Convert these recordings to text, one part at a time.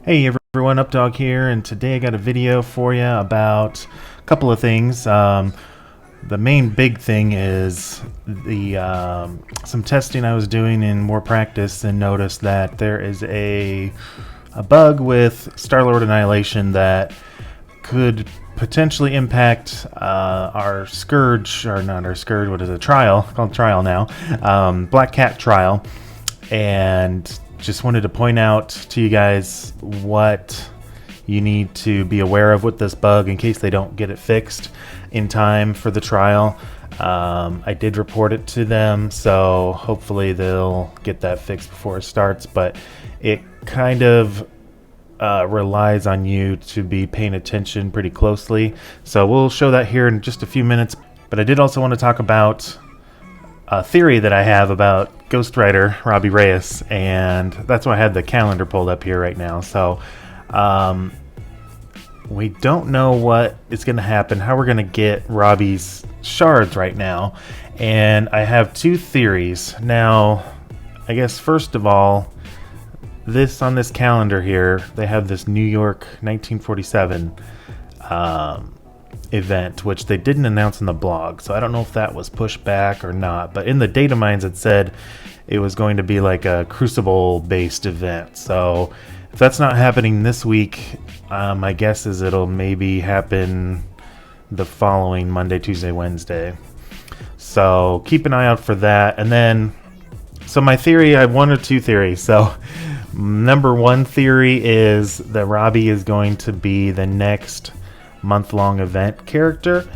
Hey everyone, Updog here, and today I got a video for you about a couple of things. The main big thing is the some testing I was doing in more practice and noticed that there is a bug with Star-Lord Annihilation that could potentially impact our Scourge, or not our Scourge, what is it, Trial, called Trial now, Black Cat Trial, and just wanted to point out to you guys what you need to be aware of with this bug in case they don't get it fixed in time for the trial. I did report it to them, so hopefully they'll get that fixed before it starts, but it kind of relies on you to be paying attention pretty closely. So we'll show that here in just a few minutes, but I did also want to talk about a theory that I have about Ghost Rider Robbie Reyes, and that's why I had the calendar pulled up here right now. So we don't know what is going to happen, how we're going to get Robbie's shards right now, and I have two theories. Now, I guess first of all, this on this calendar here, they have this New York 1947 event, which they didn't announce in the blog, so I don't know if that was pushed back or not, but in the data mines it said it was going to be like a Crucible based event. So if that's not happening this week, my guess is it'll maybe happen the following Monday, Tuesday, Wednesday. So keep an eye out for that. And then, so my theory, I have one or two theories. So number one theory is that Robbie is going to be the next month-long event character,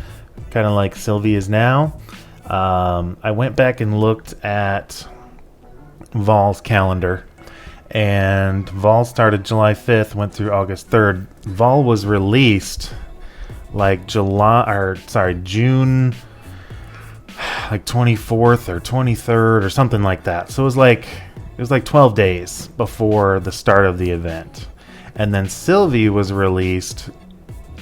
kind of like Sylvie is now. I went back and looked at Vol's calendar, and Vol started July 5th, went through August 3rd. Vol was released like June like 24th or 23rd or something like that. So it was like 12 days before the start of the event. And then Sylvie was released,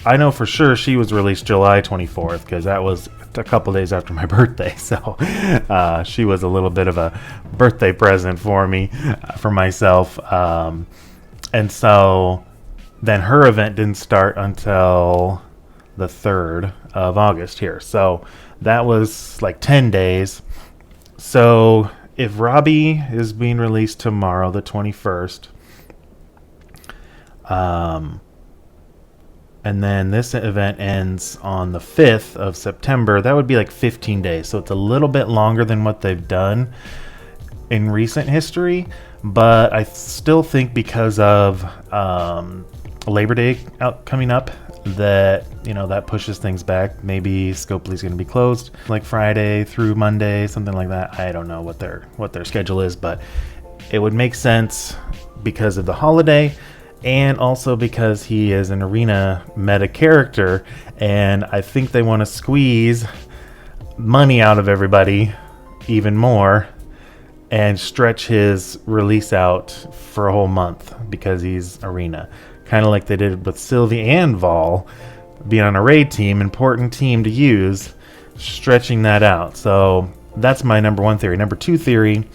I know for sure she was released July 24th because that was a couple days after my birthday. So she was a little bit of a birthday present for me, for myself. And so then her event didn't start until the 3rd of August here. So that was like 10 days. So if Robbie is being released tomorrow, the 21st, and then this event ends on the 5th of September, that would be like 15 days. So it's a little bit longer than what they've done in recent history, but I still think because of Labor Day coming up, that, you know, that pushes things back. Maybe Scopely's going to be closed like Friday through Monday, something like that. I don't know what their schedule is, but it would make sense because of the holiday, and also because he is an arena meta character, and I think they want to squeeze money out of everybody even more and stretch his release out for a whole month because he's arena. Kind of like they did with Sylvie and Vol being on a raid team, important team to use, stretching that out. So that's my number one theory. Number two theory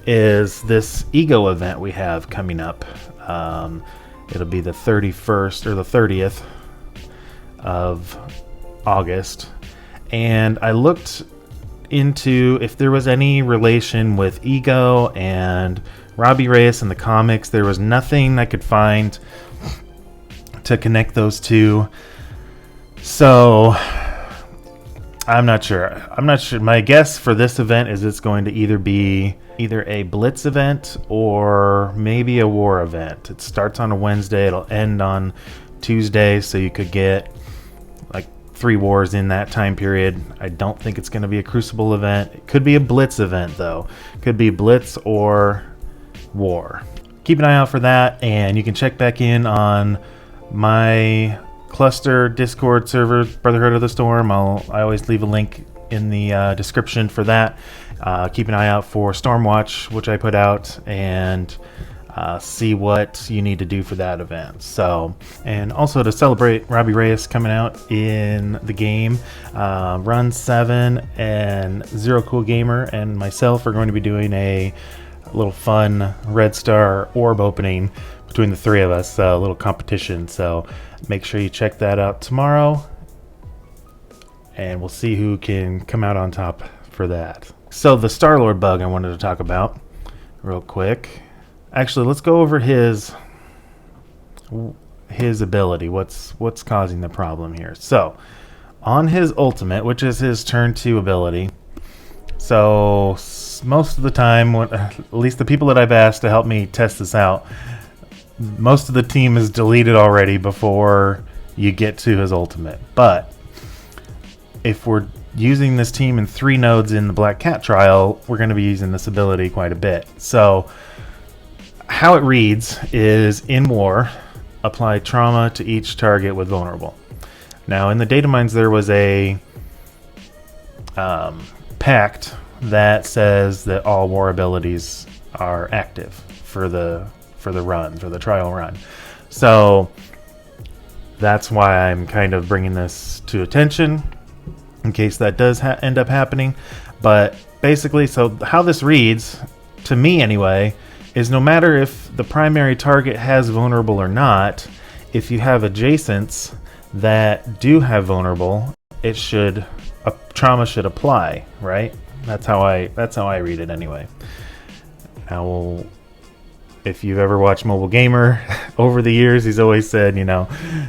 is this ego event we have coming up. It'll be the 31st or the 30th of August. And I looked into if there was any relation with Ego and Robbie Reyes in the comics. There was nothing I could find to connect those two. So I'm not sure. My guess for this event is it's going to either be a Blitz event or maybe a War event. It starts on a Wednesday, it'll end on Tuesday, so you could get like 3 wars in that time period. I don't think it's going to be a Crucible event. It could be a Blitz event though. Could be Blitz or War. Keep an eye out for that, and you can check back in on my cluster Discord server, Brotherhood of the Storm. I always leave a link in the description for that. Keep an eye out for Stormwatch, which I put out, and see what you need to do for that event. So, and also to celebrate Robbie Reyes coming out in the game, Run 7 and Zero Cool Gamer and myself are going to be doing a little fun Red Star orb opening between the three of us, a little competition. So make sure you check that out tomorrow, and we'll see who can come out on top for that. So the Star-Lord bug I wanted to talk about real quick. Actually, let's go over his ability. What's causing the problem here? So on his ultimate, which is his turn 2 ability, so most of the time, at least the people that I've asked to help me test this out, most of the team is deleted already before you get to his ultimate. But if we're using this team in 3 nodes in the Black Cat trial, we're going to be using this ability quite a bit. So how it reads is, in war, apply trauma to each target with vulnerable. Now in the data mines there was a pact that says that all war abilities are active for the trial run. So that's why I'm kind of bringing this to attention in case that does end up happening. But basically, so how this reads, to me anyway, is no matter if the primary target has vulnerable or not, if you have adjacents that do have vulnerable, trauma should apply, right? That's how I read it anyway. Now, if you've ever watched Mobile Gamer over the years, he's always said,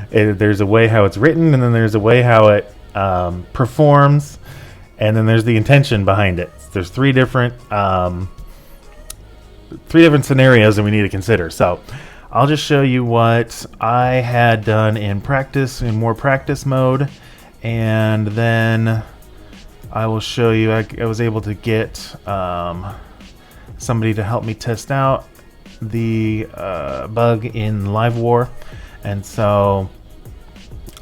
there's a way how it's written, and then there's a way how it performs, and then there's the intention behind it. There's three different scenarios that we need to consider. So I'll just show you what I had done in practice, in more practice mode, and then I will show you I was able to get somebody to help me test out the bug in Live War. And so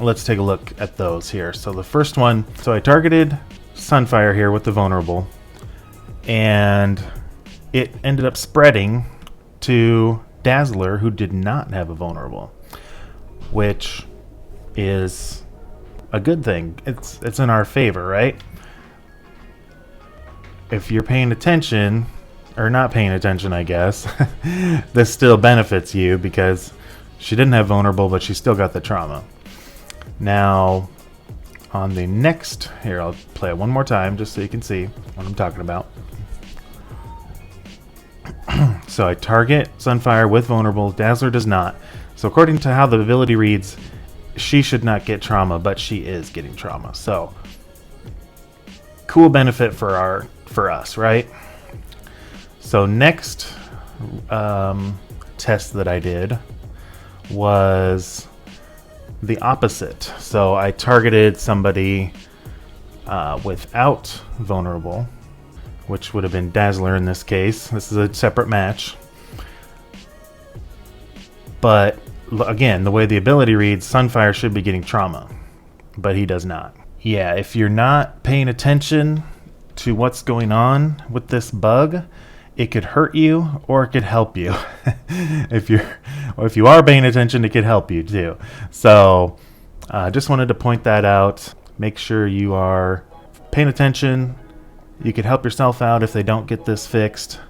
let's take a look at those here. So the first one, so I targeted Sunfire here with the vulnerable, and it ended up spreading to Dazzler, who did not have a vulnerable, which is a good thing. It's in our favor, right? If you're paying attention, or not paying attention, I guess, this still benefits you because she didn't have vulnerable, but she still got the trauma. Now, on the next, here, I'll play it one more time just so you can see what I'm talking about. So I target Sunfire with vulnerable, Dazzler does not. So according to how the ability reads, she should not get trauma, but she is getting trauma. So cool benefit for us, right? So next test that I did was the opposite. So I targeted somebody without vulnerable, which would have been Dazzler in this case. This is a separate match. But again, the way the ability reads, Sunfire should be getting trauma, but he does not. Yeah, if you're not paying attention to what's going on with this bug, it could hurt you or it could help you. If you are paying attention, it could help you too. So just wanted to point that out. Make sure you are paying attention. You could help yourself out if they don't get this fixed,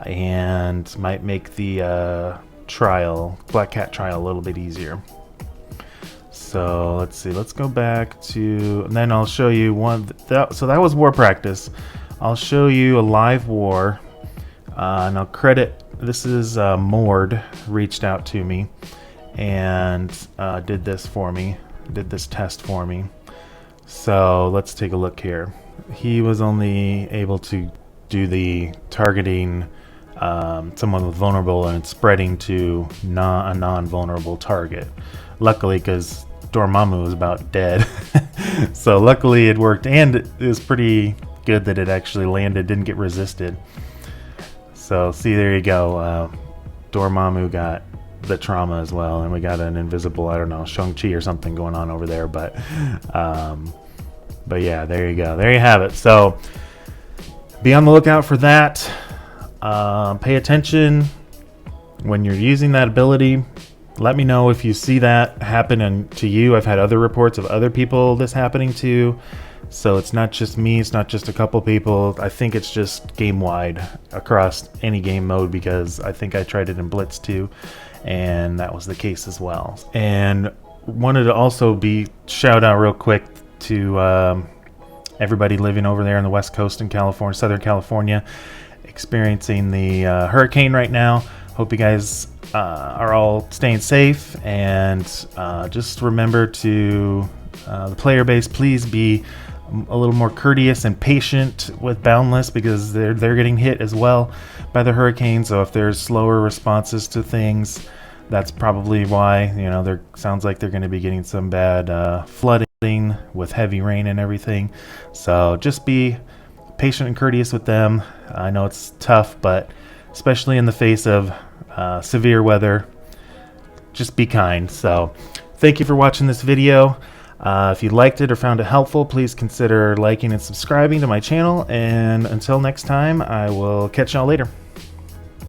and might make the Black Cat trial a little bit easier. So let's see, let's go back to, and then I'll show you one. So that was war practice. I'll show you a live war. And I'll credit, this is Mord reached out to me and did this test for me. So let's take a look here. He was only able to do the targeting someone with vulnerable and spreading to a non-vulnerable target. Luckily, because Dormammu was about dead. So luckily it worked, and it was pretty good that it actually landed, didn't get resisted. So see, there you go. Dormammu got the trauma as well, and we got an invisible, I don't know, Shang-Chi or something going on over there. But yeah, there you go. There you have it. So be on the lookout for that. Pay attention when you're using that ability. Let me know if you see that happen to you. I've had other reports of other people this happening to. So it's not just me, it's not just a couple people. I think it's just game-wide across any game mode, because I think I tried it in Blitz too, and that was the case as well. And wanted to also shout out real quick to everybody living over there on the West Coast in California, Southern California, experiencing the hurricane right now. Hope you guys are all staying safe, and just remember to the player base, please be a little more courteous and patient with Boundless, because they're getting hit as well by the hurricane. So if there's slower responses to things, that's probably why. There sounds like they're going to be getting some bad flooding with heavy rain and everything. So just be patient and courteous with them. I know it's tough, but especially in the face of severe weather, just be kind. So thank you for watching this video. If you liked it or found it helpful, please consider liking and subscribing to my channel. And until next time, I will catch y'all later.